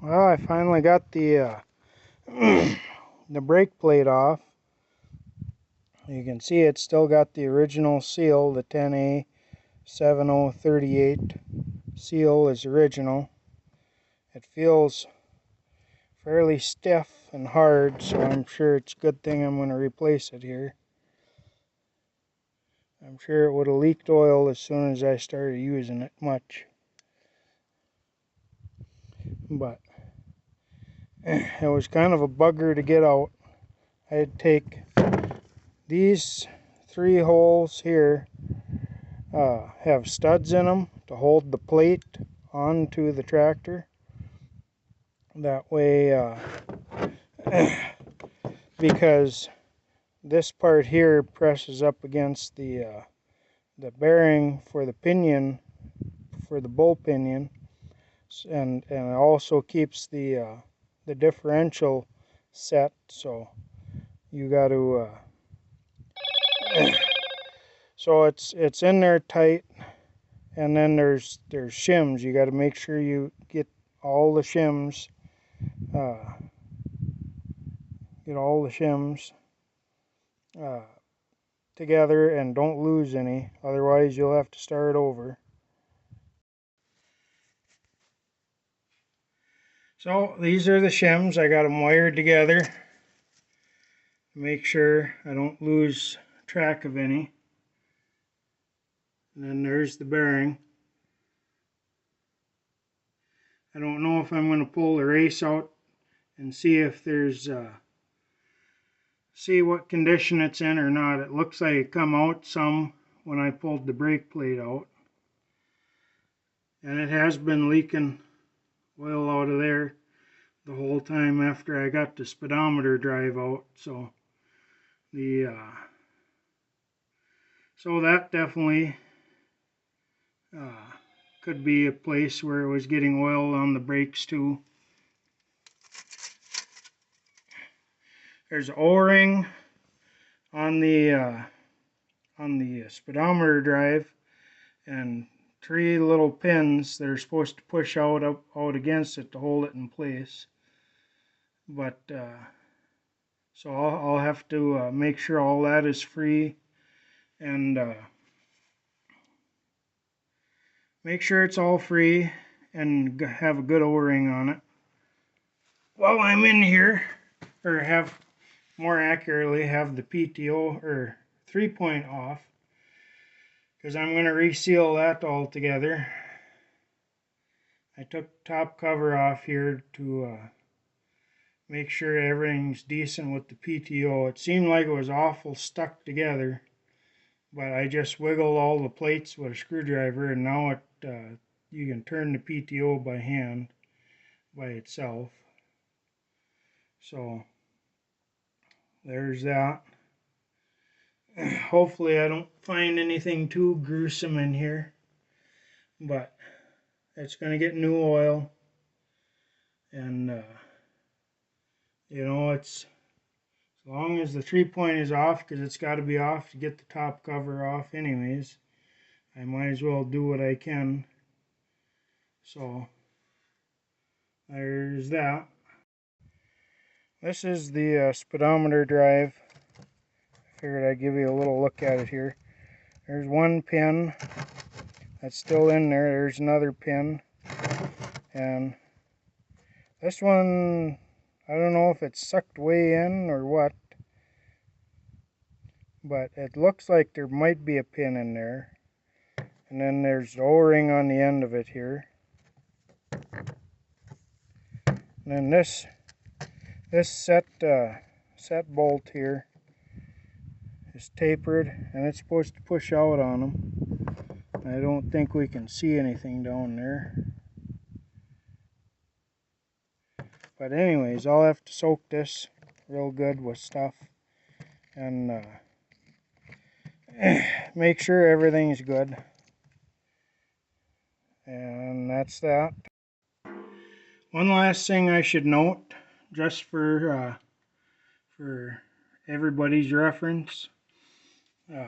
Well, I finally got the the brake plate off. You can see it's still got the original seal, the 10A 7038 seal is original. It feels fairly stiff and hard, so I'm sure it's a good thing I'm going to replace it here. I'm sure it would have leaked oil as soon as I started using it much. But it was kind of a bugger to get out. I had to take these 3 holes here, have studs in them to hold the plate onto the tractor. That way, because this part here presses up against the bearing for the pinion, for the bull pinion, and it also keeps the differential set. So you got to so it's in there tight, and then there's shims. You got to make sure you get all the shims, together, and don't lose any, otherwise you'll have to start over. So these are the shims. I got them wired together to make sure I don't lose track of any. And then there's the bearing. I don't know if I'm going to pull the race out and see if there's see what condition it's in or not. It looks like it come out some when I pulled the brake plate out, and it has been leaking oil out of there the whole time after I got the speedometer drive out. So so that definitely could be a place where it was getting oil on the brakes too. There's an O-ring on the speedometer drive, and 3 little pins that are supposed to push out against it to hold it in place. But so I'll have to make sure all that is free, and make sure it's all free and have a good O-ring on it while I'm in here, or have, more accurately, have the PTO or 3-point off, because I'm going to reseal that all together. I took the top cover off here to make sure everything's decent with the PTO. It seemed like it was awful stuck together, but I just wiggled all the plates with a screwdriver, and now you can turn the PTO by hand by itself. So there's that. Hopefully I don't find anything too gruesome in here, but it's going to get new oil, and it's, as long as the 3-point is off, because it's got to be off to get the top cover off anyways, I might as well do what I can. So there's that. This is the speedometer drive. I figured I'd give you a little look at it here. There's 1 pin that's still in there. There's another pin, and this one, I don't know if it's sucked way in or what, but it looks like there might be a pin in there. And then there's the O-ring on the end of it here. And then this set bolt here is tapered, and it's supposed to push out on them. I don't think we can see anything down there. But anyways, I'll have to soak this real good with stuff and make sure everything's good. And that's that. One last thing I should note, just for everybody's reference, the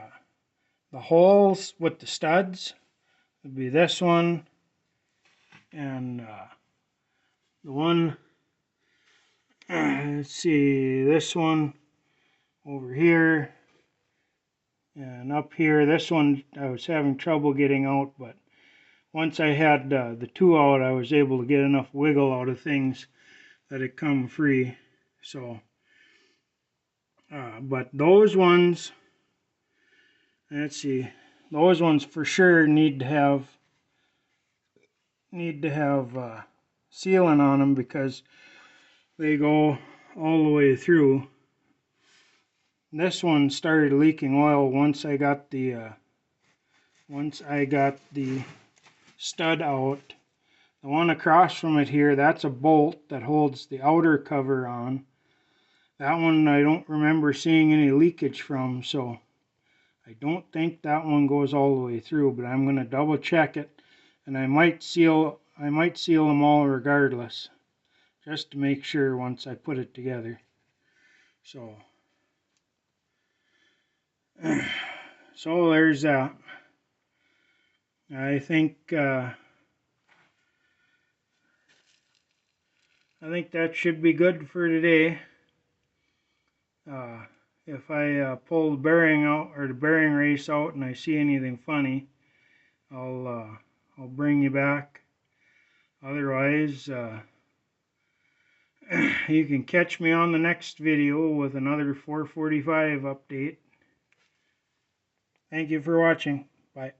holes with the studs would be this one and The one, let's see, this one over here and up here. This one I was having trouble getting out, but once I had the two out, I was able to get enough wiggle out of things that it come free. So, but those ones, let's see, those ones for sure need to have sealant on them because they go all the way through. This one started leaking oil once I got the stud out. The one across from it here, that's a bolt that holds the outer cover on. That one I don't remember seeing any leakage from, so I don't think that one goes all the way through, but I'm going to double check it, and I might seal them all regardless, just to make sure once I put it together. So there's that. I think that should be good for today. If I pull the bearing out or the bearing race out and I see anything funny, I'll bring you back. Otherwise, you can catch me on the next video with another 445 update. Thank you for watching. Bye.